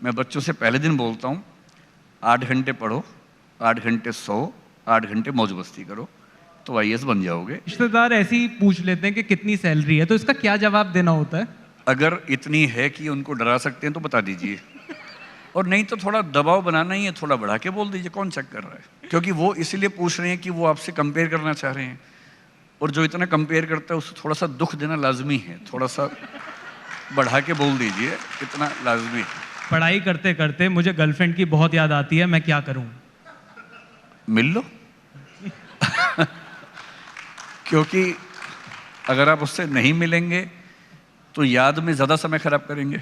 मैं बच्चों से पहले दिन बोलता हूँ 8 घंटे पढ़ो, 8 घंटे सो, 8 घंटे मौज मस्ती करो, तो आईएएस बन जाओगे। रिश्तेदार ऐसे ही पूछ लेते हैं कि कितनी सैलरी है, तो इसका क्या जवाब देना होता है? अगर इतनी है कि उनको डरा सकते हैं तो बता दीजिए, और नहीं तो थोड़ा दबाव बनाना ही है, थोड़ा बढ़ा के बोल दीजिए, कौन चेक कर रहा है। क्योंकि वो इसलिए पूछ रहे हैं कि वो आपसे कंपेयर करना चाह रहे हैं, और जो इतना कंपेयर करता है उसको थोड़ा सा दुख देना लाजमी है। थोड़ा सा बढ़ा के बोल दीजिए, इतना लाजमी है। पढ़ाई करते करते मुझे गर्लफ्रेंड की बहुत याद आती है, मैं क्या करूं? मिल लो। क्योंकि अगर आप उससे नहीं मिलेंगे तो याद में ज़्यादा समय खराब करेंगे,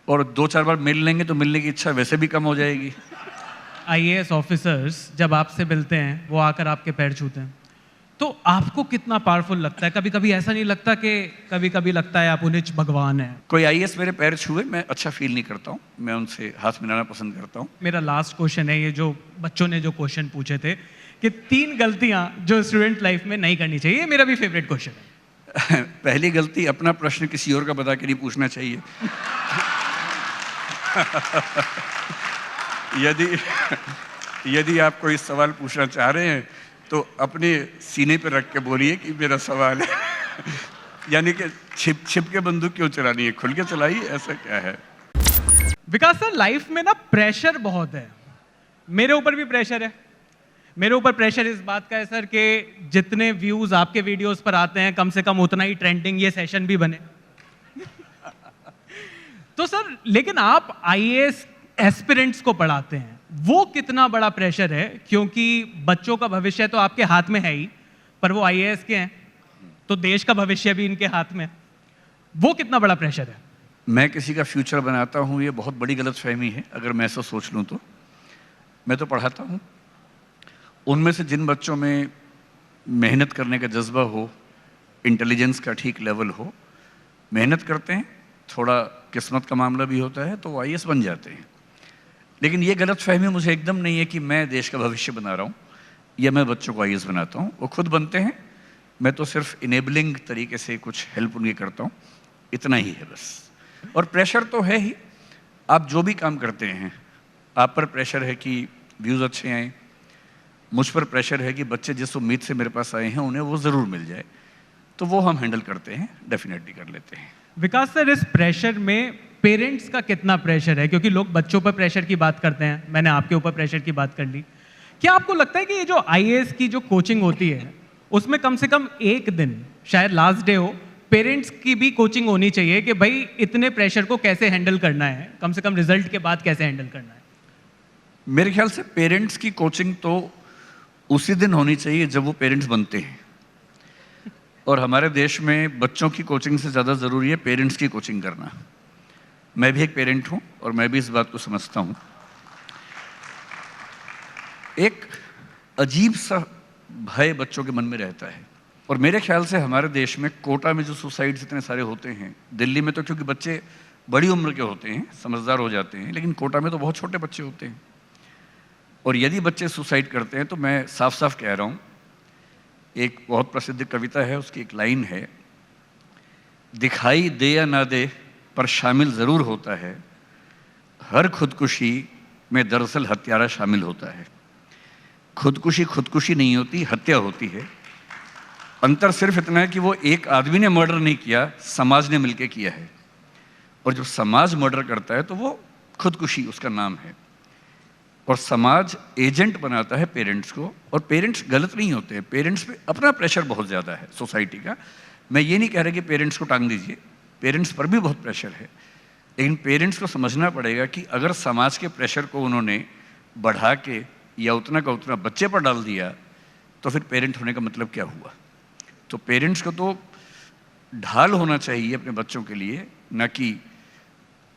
और 2-4 बार मिल लेंगे तो मिलने की इच्छा वैसे भी कम हो जाएगी। आईएएस ऑफिसर्स जब आपसे मिलते हैं, वो आकर आपके पैर छूते हैं, तो आपको कितना पावरफुल लगता है? कभी कभी ऐसा नहीं लगता कि कभी कभी लगता है आप उन्हें भगवान है? कोई आईएएस मेरे पैर छुए, मैं अच्छा फील नहीं करता हूँ, मैं उनसे हाथ मिलाना पसंद करता हूँ। मेरा लास्ट क्वेश्चन है, ये जो बच्चों ने जो क्वेश्चन पूछे थे कि 3 गलतियां जो स्टूडेंट लाइफ में नहीं करनी चाहिए, ये मेरा भी फेवरेट क्वेश्चन है। पहली गलती, अपना प्रश्न किसी और का बता के नहीं पूछना चाहिए। यदि आप कोई सवाल पूछना चाह रहे हैं तो अपने सीने पर रख के बोलिए कि मेरा सवाल है। यानी कि छिप छिप के बंदूक क्यों चलानी है, खुल के चलाइए, ऐसा क्या है। विकास सर, लाइफ में ना प्रेशर बहुत है। मेरे ऊपर भी प्रेशर है। मेरे ऊपर प्रेशर इस बात का है सर कि जितने व्यूज आपके वीडियोस पर आते हैं, कम से कम उतना ही ट्रेंडिंग ये सेशन भी बने। तो सर, लेकिन आप आईएएस एस्पिरेंट्स को पढ़ाते हैं, वो कितना बड़ा प्रेशर है? क्योंकि बच्चों का भविष्य तो आपके हाथ में है ही, पर वो आईएएस के हैं, तो देश का भविष्य भी इनके हाथ में है। वो कितना बड़ा प्रेशर है? मैं किसी का फ्यूचर बनाता हूँ, ये बहुत बड़ी गलतफहमी है अगर मैं ऐसा सोच लूँ तो। मैं तो पढ़ाता हूँ। उनमें से जिन बच्चों में मेहनत करने का जज्बा हो, इंटेलिजेंस का ठीक लेवल हो, मेहनत करते हैं, थोड़ा किस्मत का मामला भी होता है, तो वो आईएएस बन जाते हैं। लेकिन ये गलतफहमी मुझे एकदम नहीं है कि मैं देश का भविष्य बना रहा हूँ या मैं बच्चों को आईएएस बनाता हूँ। वो खुद बनते हैं, मैं तो सिर्फ इनेबलिंग तरीके से कुछ हेल्प उनकी करता हूँ, इतना ही है बस। और प्रेशर तो है ही, आप जो भी काम करते हैं आप पर प्रेशर है कि व्यूज़ अच्छे आएँ, मुझ पर प्रेशर है कि बच्चे जिस उम्मीद से मेरे पास आए हैं उन्हें वो ज़रूर मिल जाए, तो वो हम हैंडल करते हैं, डेफिनेटली कर लेते हैं। विकास सर, इस प्रेशर में पेरेंट्स का कितना प्रेशर है? क्योंकि लोग बच्चों पर प्रेशर की बात करते हैं, मैंने आपके ऊपर प्रेशर की बात कर ली। क्या आपको लगता है कि ये जो आईएएस की जो कोचिंग होती है, उसमें कम से कम एक दिन, शायद लास्ट डे हो, पेरेंट्स की भी कोचिंग होनी चाहिए कि भाई इतने प्रेशर को कैसे हैंडल करना है, कम से कम रिजल्ट के बाद कैसे हैंडल करना है? मेरे ख्याल से पेरेंट्स की कोचिंग तो उसी दिन होनी चाहिए जब वो पेरेंट्स बनते हैं, और हमारे देश में बच्चों की कोचिंग से ज़्यादा ज़रूरी है पेरेंट्स की कोचिंग करना। मैं भी एक पेरेंट हूँ और मैं भी इस बात को समझता हूँ। एक अजीब सा भय बच्चों के मन में रहता है, और मेरे ख्याल से हमारे देश में कोटा में जो सुसाइड्स इतने सारे होते हैं, दिल्ली में तो क्योंकि बच्चे बड़ी उम्र के होते हैं, समझदार हो जाते हैं, लेकिन कोटा में तो बहुत छोटे बच्चे होते हैं। और यदि बच्चे सुसाइड करते हैं तो मैं साफ साफ कह रहा हूँ, एक बहुत प्रसिद्ध कविता है, उसकी एक लाइन है, दिखाई दे या ना दे पर शामिल ज़रूर होता है, हर खुदकुशी में दरअसल हत्यारा शामिल होता है। खुदकुशी खुदकुशी नहीं होती, हत्या होती है। अंतर सिर्फ इतना है कि वो एक आदमी ने मर्डर नहीं किया, समाज ने मिलकर किया है, और जब समाज मर्डर करता है तो वो खुदकुशी उसका नाम है। और समाज एजेंट बनाता है पेरेंट्स को, और पेरेंट्स गलत नहीं होते हैं, पेरेंट्स पे अपना प्रेशर बहुत ज़्यादा है सोसाइटी का। मैं ये नहीं कह रहा कि पेरेंट्स को टांग दीजिए, पेरेंट्स पर भी बहुत प्रेशर है, लेकिन पेरेंट्स को समझना पड़ेगा कि अगर समाज के प्रेशर को उन्होंने बढ़ा के या उतना का उतना बच्चे पर डाल दिया तो फिर पेरेंट होने का मतलब क्या हुआ। तो पेरेंट्स को तो ढाल होना चाहिए अपने बच्चों के लिए, ना कि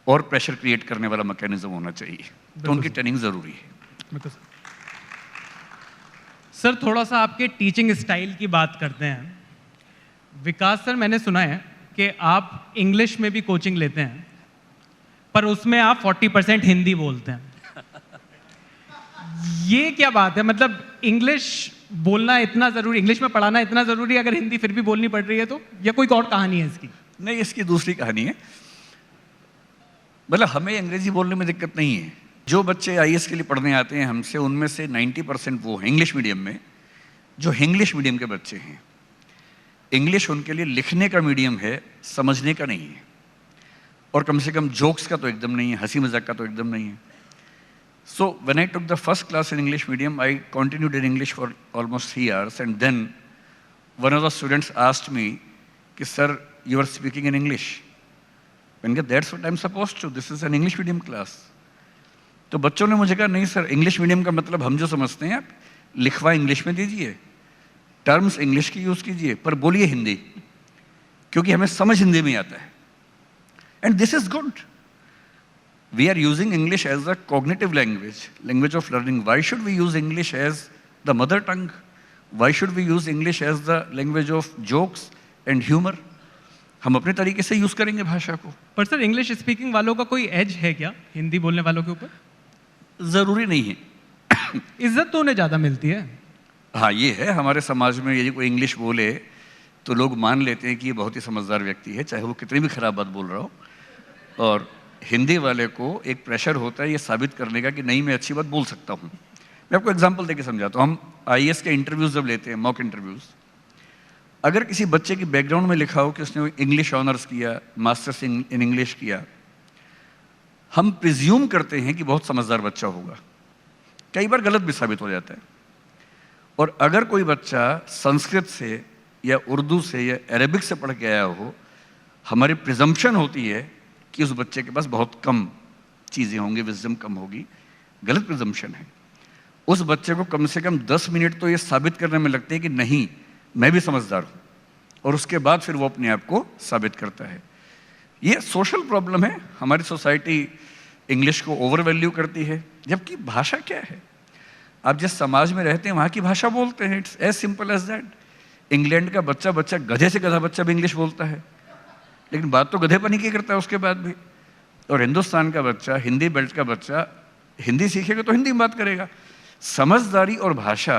और प्रेशर क्रिएट करने वाला मैकेनिज्म होना चाहिए। तो उनकी ट्रेनिंग ज़रूरी है। सर, थोड़ा सा आपके टीचिंग स्टाइल की बात करते हैं। विकास सर, मैंने सुना है कि आप इंग्लिश में भी कोचिंग लेते हैं, पर उसमें आप 40% हिंदी बोलते हैं। ये क्या बात है? मतलब इंग्लिश बोलना इतना ज़रूरी, इंग्लिश में पढ़ाना इतना ज़रूरी, अगर हिंदी फिर भी बोलनी पड़ रही है तो? या कोई और कहानी है इसकी? नहीं, इसकी दूसरी कहानी है। मतलब हमें अंग्रेजी बोलने में दिक्कत नहीं है। जो बच्चे आईएएस के लिए पढ़ने आते हैं हमसे, उनमें से 90% वो हैं इंग्लिश मीडियम में, जो इंग्लिश मीडियम के बच्चे हैं। इंग्लिश उनके लिए लिखने का मीडियम है, समझने का नहीं है। और कम से कम जोक्स का तो एकदम नहीं है, हंसी मजाक का तो एकदम नहीं है। So when I took the first class in English medium, I continued in English for almost 3 hours, and then one of the students asked me, कि sir, you are speaking in English. मैंने कहा that's what I'm supposed to. This is an English medium class. तो बच्चों ने मुझे कहा नहीं sir, English medium का मतलब हम जो समझते हैं, आप लिखवा इंग्लिश में दीजिए, टर्म्स इंग्लिश की यूज कीजिए, पर बोलिए हिंदी, क्योंकि हमें समझ हिंदी में आता है। And this is good. We are using English as a cognitive language, language of learning. Why should we use English as the mother tongue? Why should we use English as the language of jokes and humor? हम अपने तरीके से use करेंगे भाषा को। पर sir English speaking वालों का कोई एज है क्या हिंदी बोलने वालों के ऊपर? जरूरी नहीं है। इज्जत तो उन्हें ज्यादा मिलती है। हाँ, ये है हमारे समाज में, यदि कोई इंग्लिश बोले तो लोग मान लेते हैं कि ये बहुत ही समझदार व्यक्ति है, चाहे वो कितनी भी खराब बात बोल रहा हो। और हिंदी वाले को एक प्रेशर होता है ये साबित करने का कि नहीं, मैं अच्छी बात बोल सकता हूँ। मैं आपको एग्जांपल देके समझाता हूँ। हम आईएएस के इंटरव्यूज जब लेते हैं, मॉक इंटरव्यूज, अगर किसी बच्चे की बैकग्राउंड में लिखा हो कि उसने इंग्लिश ऑनर्स किया, मास्टर्स इन इंग्लिश किया, हम प्रिज्यूम करते हैं कि बहुत समझदार बच्चा होगा। कई बार गलत भी साबित हो जाता है। और अगर कोई बच्चा संस्कृत से या उर्दू से या अरेबिक से पढ़ के आया हो, हमारी प्रिजम्पशन होती है कि उस बच्चे के पास बहुत कम चीज़ें होंगी, विजडम कम होगी। गलत प्रिजम्पशन है। उस बच्चे को कम से कम 10 मिनट तो ये साबित करने में लगते हैं कि नहीं, मैं भी समझदार हूँ, और उसके बाद फिर वो अपने आप को साबित करता है। ये सोशल प्रॉब्लम है। हमारी सोसाइटी इंग्लिश को ओवर वैल्यू करती है, जबकि भाषा क्या है? आप जिस समाज में रहते हैं वहाँ की भाषा बोलते हैं। It's as simple as that. England का बच्चा गधे से गधा बच्चा भी इंग्लिश बोलता है, लेकिन बात तो गधेपनी की करता है उसके बाद भी। और हिंदुस्तान का बच्चा, हिंदी बेल्ट का बच्चा हिंदी सीखेगा तो हिंदी में बात करेगा। समझदारी और भाषा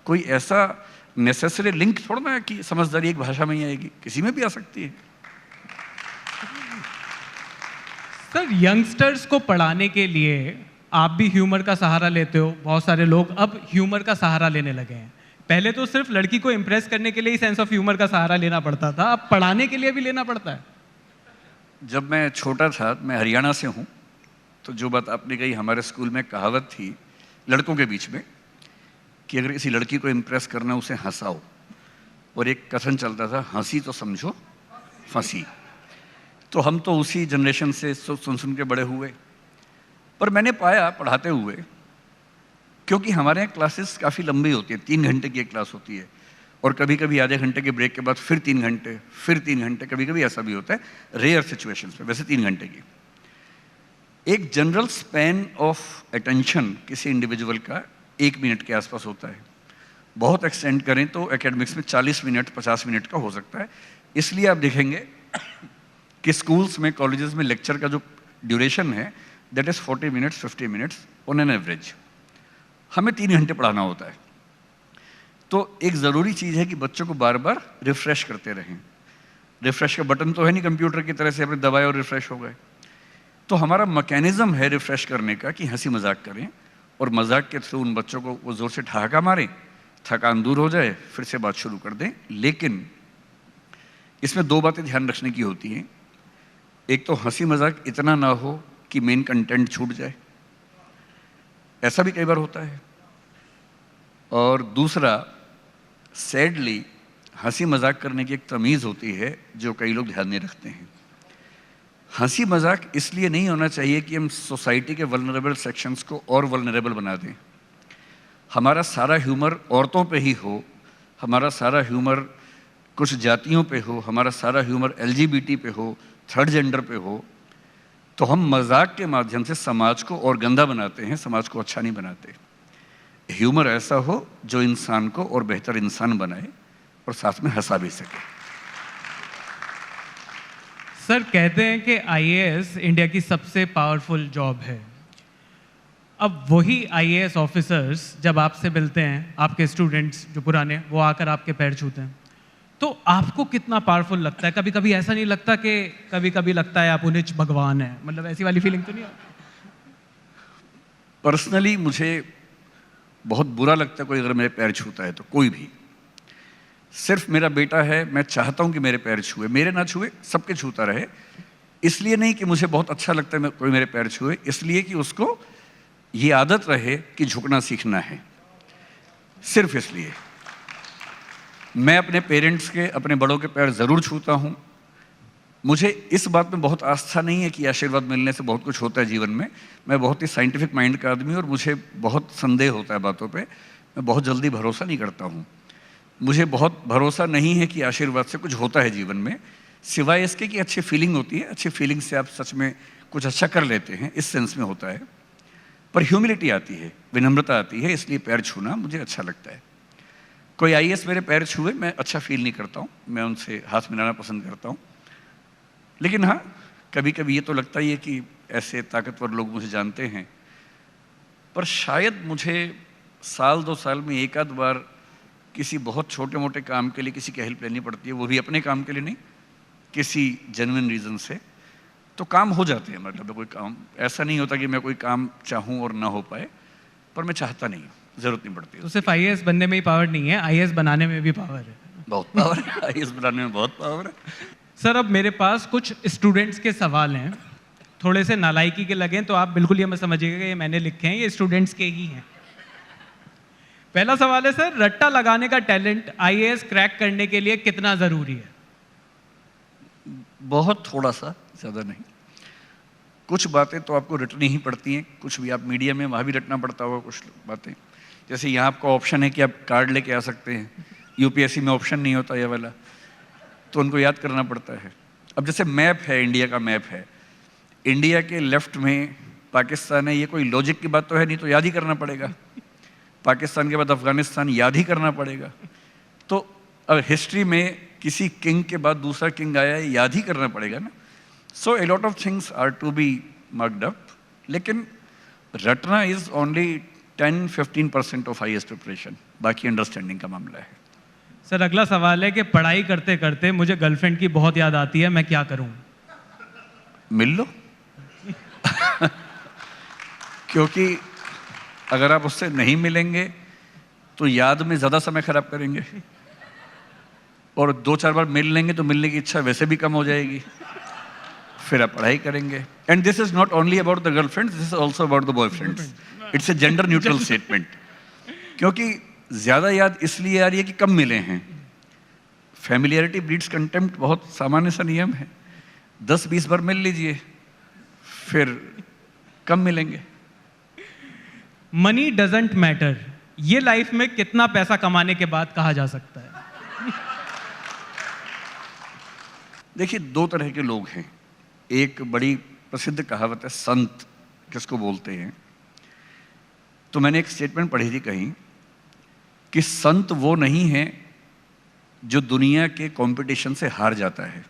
कोई ऐसा नेसेसरी लिंक थोड़ा ना है कि समझदारी एक भाषा में ही आएगी, किसी में भी आ सकती है। सर यंगस्टर्स को पढ़ाने के लिए आप भी ह्यूमर का सहारा लेते हो। बहुत सारे लोग अब ह्यूमर का सहारा लेने लगे हैं। पहले तो सिर्फ लड़की को इंप्रेस करने के लिए ही सेंस ऑफ ह्यूमर का सहारा लेना पड़ता था, अब पढ़ाने के लिए भी लेना पड़ता है। जब मैं छोटा था, मैं हरियाणा से हूँ, तो जो बात आपने कही, हमारे स्कूल में कहावत थी लड़कों के बीच में कि अगर किसी लड़की को इम्प्रेस करना, उसे हंसाओ। और एक कथन चलता था, हंसी तो समझो फंसी। तो हम तो उसी जनरेशन से सुन के बड़े हुए। पर मैंने पाया पढ़ाते हुए, क्योंकि हमारे यहाँ क्लासेस काफ़ी लंबी होती है, 3 घंटे की एक क्लास होती है, और कभी कभी आधे घंटे के ब्रेक के बाद फिर 3 घंटे, फिर 3 घंटे, कभी कभी ऐसा भी होता है रेयर सिचुएशंस में, वैसे 3 घंटे की। एक जनरल स्पैन ऑफ अटेंशन किसी इंडिविजुअल का 1 मिनट के आसपास होता है। बहुत एक्सटेंड करें तो एकेडमिक्स में 40 मिनट 50 मिनट का हो सकता है। इसलिए आप देखेंगे कि स्कूल्स में, कॉलेजेस में लेक्चर का जो ड्यूरेशन है that is 40 minutes 50 minutes on an average. हमें 3 घंटे पढ़ाना होता है। तो एक ज़रूरी चीज़ है कि बच्चों को बार बार रिफ्रेश करते रहें। रिफ्रेश का बटन तो है नहीं कंप्यूटर की तरह से अपने दबाए और रिफ्रेश हो गए। तो हमारा मैकेनिज्म है रिफ्रेश करने का कि हंसी मजाक करें, और मजाक के थ्रू उन बच्चों को वो ज़ोर से ठहाका मारें, थकान दूर हो जाए, फिर से बात शुरू कर दें। लेकिन इसमें 2 बातें ध्यान रखने की होती हैं। एक तो हंसी मजाक इतना ना हो कि मेन कंटेंट छूट जाए, ऐसा भी कई बार होता है। और दूसरा, सैडली हंसी मजाक करने की एक तमीज़ होती है जो कई लोग ध्यान नहीं रखते हैं। हंसी मजाक इसलिए नहीं होना चाहिए कि हम सोसाइटी के वल्नरेबल सेक्शंस को और वल्नरेबल बना दें। हमारा सारा ह्यूमर औरतों पे ही हो, हमारा सारा ह्यूमर कुछ जातियों पे हो, हमारा सारा ह्यूमर LGBT पे हो, थर्ड जेंडर पे हो, तो हम मजाक के माध्यम से समाज को और गंदा बनाते हैं, समाज को अच्छा नहीं बनाते। ह्यूमर ऐसा हो जो इंसान को और बेहतर इंसान बनाए और साथ में हंसा भी सके। सर कहते हैं कि आईएएस इंडिया की सबसे पावरफुल जॉब है। अब वही आईएएस ऑफिसर्स जब आपसे मिलते हैं, आपके स्टूडेंट्स जो पुराने, वो आकर आपके पैर छूते हैं, तो आपको कितना पावरफुल लगता है? कभी कभी ऐसा नहीं लगता कि कभी कभी लगता है आप उन्हें भगवान है, मतलब ऐसी वाली फीलिंग तो नहीं आती? पर्सनली मुझे बहुत बुरा लगता है कोई अगर मेरे पैर छूता है, तो कोई भी। सिर्फ मेरा बेटा है, मैं चाहता हूं कि मेरे पैर छुए, मेरे ना छुए सबके छूता रहे। इसलिए नहीं कि मुझे बहुत अच्छा लगता है कोई मेरे पैर छुए, इसलिए कि उसको ये आदत रहे कि झुकना सीखना है। सिर्फ इसलिए मैं अपने पेरेंट्स के, अपने बड़ों के पैर ज़रूर छूता हूँ। मुझे इस बात में बहुत आस्था नहीं है कि आशीर्वाद मिलने से बहुत कुछ होता है जीवन में। मैं बहुत ही साइंटिफिक माइंड का आदमी हूँ और मुझे बहुत संदेह होता है बातों पे। मैं बहुत जल्दी भरोसा नहीं करता हूँ। मुझे बहुत भरोसा नहीं है कि आशीर्वाद से कुछ होता है जीवन में, सिवाय इसके कि अच्छी फीलिंग होती है। अच्छी फीलिंग से आप सच में कुछ अच्छा कर लेते हैं, इस सेंस में होता है। पर ह्यूमिलिटी आती है, विनम्रता आती है, इसलिए पैर छूना मुझे अच्छा लगता है। कोई आईएएस मेरे पैर छुए, मैं अच्छा फील नहीं करता हूँ, मैं उनसे हाथ मिलाना पसंद करता हूँ। लेकिन हाँ, कभी कभी ये तो लगता ही है कि ऐसे ताकतवर लोग मुझे जानते हैं। पर शायद मुझे साल 2 साल में एक आध बार किसी बहुत छोटे मोटे काम के लिए किसी की हेल्प लेनी पड़ती है, वो भी अपने काम के लिए नहीं, किसी जेन्युइन रीज़न से, तो काम हो जाते हैं। मतलब कोई काम ऐसा नहीं होता कि मैं कोई काम चाहूँ और ना हो पाए, पर मैं चाहता नहीं, ज़रूरत नहीं पड़ती। तो सिर्फ आईएएस बनने में ही पावर नहीं है, आईएएस बनाने में भी पावर है। बहुत पावर है, आईएएस बनाने में बहुत पावर है। सर, अब मेरे पास कुछ स्टूडेंट्स के सवाल हैं, थोड़े से नालायकी के लगें तो आप बिल्कुल ये मत समझिएगा कि ये मैंने लिखे हैं, ये स्टूडेंट्स के ही हैं। पहला सवाल है सर, रट्टा लगाने का टैलेंट आईएएस क्रैक करने के लिए कितना ज़रूरी है? बहुत थोड़ा सा, ज़्यादा नहीं। कुछ बातें तो आपको रटनी ही पड़ती हैं, कुछ भी आप मीडिया में वहाँ भी रटना पड़ता होगा कुछ बातें। जैसे यहाँ आपका ऑप्शन है कि आप कार्ड लेके आ सकते हैं, यूपीएससी में ऑप्शन नहीं होता ये वाला, तो उनको याद करना पड़ता है। अब जैसे मैप है, इंडिया का मैप है, इंडिया के लेफ्ट में पाकिस्तान है, ये कोई लॉजिक की बात तो है नहीं, तो याद ही करना पड़ेगा। पाकिस्तान के बाद अफगानिस्तान, याद ही करना पड़ेगा। तो अब हिस्ट्री में किसी किंग के बाद दूसरा किंग आया है, याद ही करना पड़ेगा ना। So a lot of things are to be marked up, लेकिन रटना is only 10-15% of highest preparation, बाकी अंडरस्टैंडिंग का मामला है। सर, अगला सवाल है कि पढ़ाई करते करते मुझे गर्लफ्रेंड की बहुत याद आती है, मैं क्या करूं? मिल लो क्योंकि अगर आप उससे नहीं मिलेंगे तो याद में ज़्यादा समय खराब करेंगे, और 2-4 बार मिल लेंगे तो मिलने की इच्छा वैसे भी कम हो जाएगी, फिर आप पढ़ाई करेंगे। And this is not only about the girlfriends, this is also about the boyfriends. It's a gender neutral statement. क्योंकि ज़्यादा याद इसलिए आ रही है कि कम मिले हैं। फैमिलियरिटी ब्रीड्स कंटेम्प्ट, बहुत सामान्य सा नियम है। 10-20 बार मिल लीजिए, फिर कम मिलेंगे। मनी डजंट मैटर, ये लाइफ में कितना पैसा कमाने के बाद कहा जा सकता है? देखिए, 2 तरह के लोग हैं। एक बड़ी प्रसिद्ध कहावत है, संत किसको बोलते हैं। तो मैंने एक स्टेटमेंट पढ़ी थी कहीं कि संत वो नहीं है जो दुनिया के कंपटीशन से हार जाता है,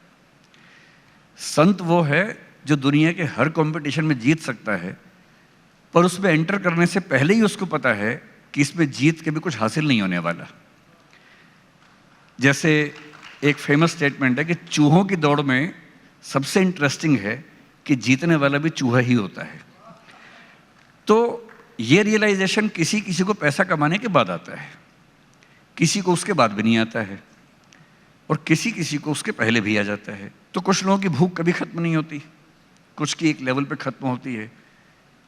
संत वो है जो दुनिया के हर कंपटीशन में जीत सकता है, पर उसमें एंटर करने से पहले ही उसको पता है कि इसमें जीत के भी कुछ हासिल नहीं होने वाला। जैसे एक फेमस स्टेटमेंट है कि चूहों की दौड़ में सबसे इंटरेस्टिंग है कि जीतने वाला भी चूहा ही होता है। तो ये रियलाइजेशन किसी किसी को पैसा कमाने के बाद आता है, किसी को उसके बाद भी नहीं आता है, और किसी किसी को उसके पहले भी आ जाता है। तो कुछ लोगों की भूख कभी खत्म नहीं होती, कुछ की एक लेवल पे खत्म होती है,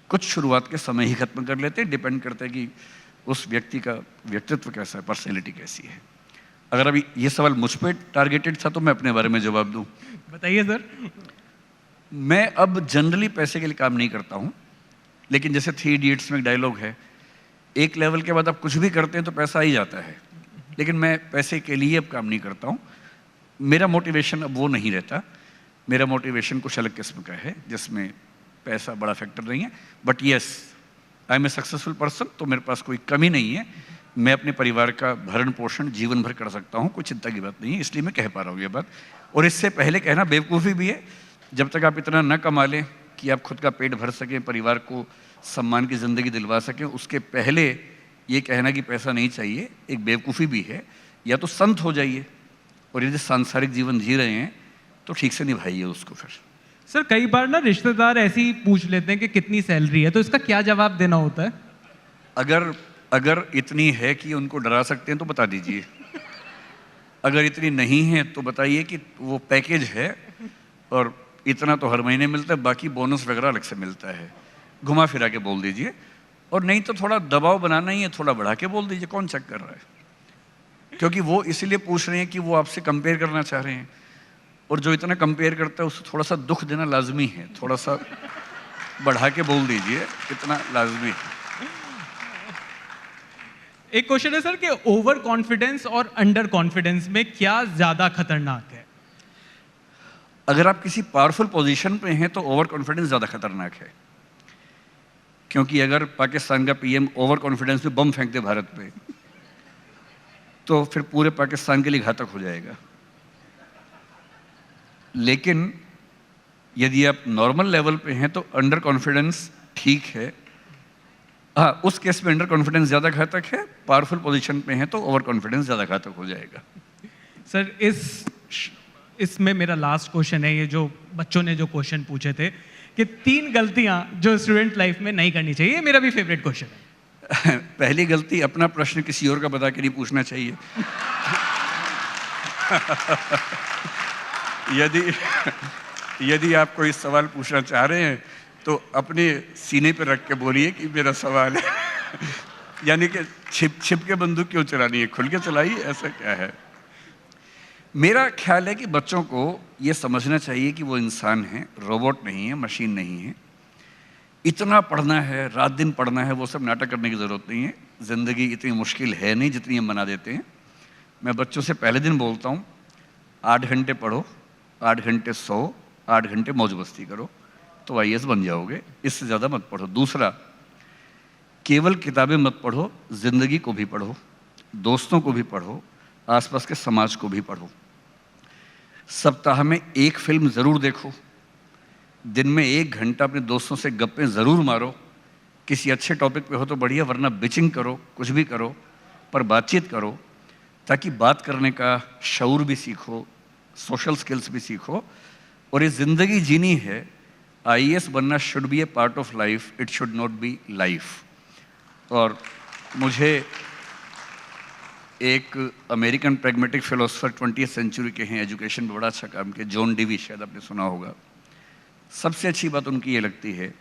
कुछ शुरुआत के समय ही खत्म कर लेते हैं। डिपेंड करता है कि उस व्यक्ति का व्यक्तित्व कैसा है, पर्सनैलिटी कैसी है। अगर अभी ये सवाल मुझ पर टारगेटेड था तो मैं अपने बारे में जवाब दूं। बताइए सर। मैं अब जनरली पैसे के लिए काम नहीं करता हूं, लेकिन जैसे 3 इडियट्स में एक डायलॉग है, एक लेवल के बाद आप कुछ भी करते हैं तो पैसा आ ही जाता है, लेकिन मैं पैसे के लिए अब काम नहीं करता हूं। मेरा मोटिवेशन अब वो नहीं रहता। मेरा मोटिवेशन कुछ अलग किस्म का है, जिसमें पैसा बड़ा फैक्टर नहीं है। But yes, I am a successful person, तो मेरे पास कोई कमी नहीं है। मैं अपने परिवार का भरण पोषण जीवन भर कर सकता हूँ, कोई चिंता की बात नहीं है, इसलिए मैं कह पा रहा हूँ ये बात। और इससे पहले कहना बेवकूफ़ी भी है। जब तक आप इतना न कमा लें कि आप खुद का पेट भर सकें, परिवार को सम्मान की ज़िंदगी दिलवा सकें, उसके पहले ये कहना कि पैसा नहीं चाहिए एक बेवकूफ़ी भी है। या तो संत हो जाइए, और यदि सांसारिक जीवन जी रहे हैं तो ठीक से निभाइए उसको। फिर सर कई बार ना रिश्तेदार ऐसे ही पूछ लेते हैं कि कितनी सैलरी है, तो इसका क्या जवाब देना होता है? अगर इतनी है कि उनको डरा सकते हैं तो बता दीजिए, अगर इतनी नहीं है तो बताइए कि वो पैकेज है और इतना तो हर महीने मिलता है, बाकी बोनस वगैरह अलग से मिलता है। घुमा फिरा के बोल दीजिए, और नहीं तो थोड़ा दबाव बनाना ही है, थोड़ा बढ़ा के बोल दीजिए, कौन चेक कर रहा है? क्योंकि वो इसलिए पूछ रहे हैं कि वो आपसे कंपेयर करना चाह रहे हैं, और जो इतना कंपेयर करता है उसको थोड़ा सा दुख देना लाजमी है। थोड़ा सा बढ़ा के बोल दीजिए, इतना लाजमी है। एक क्वेश्चन है सर कि ओवर कॉन्फिडेंस और अंडर कॉन्फिडेंस में क्या ज्यादा खतरनाक है? अगर आप किसी पावरफुल पोजीशन पे हैं तो ओवर कॉन्फिडेंस ज़्यादा खतरनाक है, क्योंकि अगर पाकिस्तान का पीएम ओवर कॉन्फिडेंस में बम फेंक दे भारत पे तो फिर पूरे पाकिस्तान के लिए घातक हो जाएगा। लेकिन यदि आप नॉर्मल लेवल पे हैं तो अंडर कॉन्फिडेंस ठीक है। हाँ, उस केस में अंडर कॉन्फिडेंस ज़्यादा घातक है, पावरफुल पोजीशन पे हैं तो ओवर कॉन्फिडेंस ज़्यादा घातक हो जाएगा। सर इसमें मेरा लास्ट क्वेश्चन है, ये जो बच्चों ने जो क्वेश्चन पूछे थे कि 3 गलतियां जो स्टूडेंट लाइफ में नहीं करनी चाहिए, ये मेरा भी फेवरेट क्वेश्चन है। पहली गलती, अपना प्रश्न किसी और का बता के नहीं पूछना चाहिए। यदि आप कोई सवाल पूछना चाह रहे हैं तो अपने सीने पर रख के बोलिए कि मेरा सवाल है। यानी कि छिप के बंदूक क्यों चलानी है, खुल के चलाइए, ऐसा क्या है? मेरा ख्याल है कि बच्चों को ये समझना चाहिए कि वो इंसान हैं, रोबोट नहीं है, मशीन नहीं है। इतना पढ़ना है, रात दिन पढ़ना है, वो सब नाटक करने की ज़रूरत नहीं है। ज़िंदगी इतनी मुश्किल है नहीं जितनी हम बना देते हैं। मैं बच्चों से पहले दिन बोलता हूँ, 8 घंटे पढ़ो, 8 घंटे सो, 8 घंटे मौज मस्ती करो तो IAS बन जाओगे, इससे ज़्यादा मत पढ़ो। दूसरा, केवल किताबें मत पढ़ो, ज़िंदगी को भी पढ़ो, दोस्तों को भी पढ़ो, आसपास के समाज को भी पढ़ो। सप्ताह में 1 फिल्म ज़रूर देखो, दिन में 1 घंटा अपने दोस्तों से गप्पें ज़रूर मारो। किसी अच्छे टॉपिक पे हो तो बढ़िया, वरना बिचिंग करो, कुछ भी करो, पर बातचीत करो, ताकि बात करने का शऊर भी सीखो, सोशल स्किल्स भी सीखो। और ये ज़िंदगी जीनी है, IAS बनना should be A part of life, it should not be life. और मुझे एक American pragmatic philosopher 20th century के हैं, एजुकेशन में बड़ा अच्छा काम किया, जॉन डीवी, शायद आपने सुना होगा। सबसे अच्छी बात उनकी ये लगती है,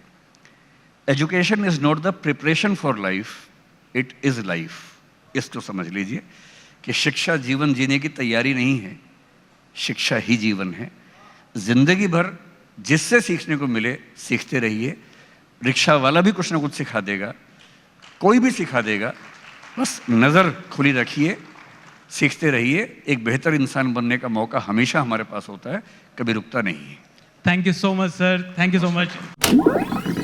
education is not the preparation for life, it is life. इसको समझ लीजिए कि शिक्षा जीवन जीने की तैयारी नहीं है, शिक्षा ही जीवन है। जिंदगी भर जिससे सीखने को मिले सीखते रहिए। रिक्शा वाला भी कुछ ना कुछ सिखा देगा, कोई भी सिखा देगा, बस नज़र खुली रखिए, सीखते रहिए। एक बेहतर इंसान बनने का मौका हमेशा हमारे पास होता है, कभी रुकता नहीं है। Thank you so much sir, thank you so much.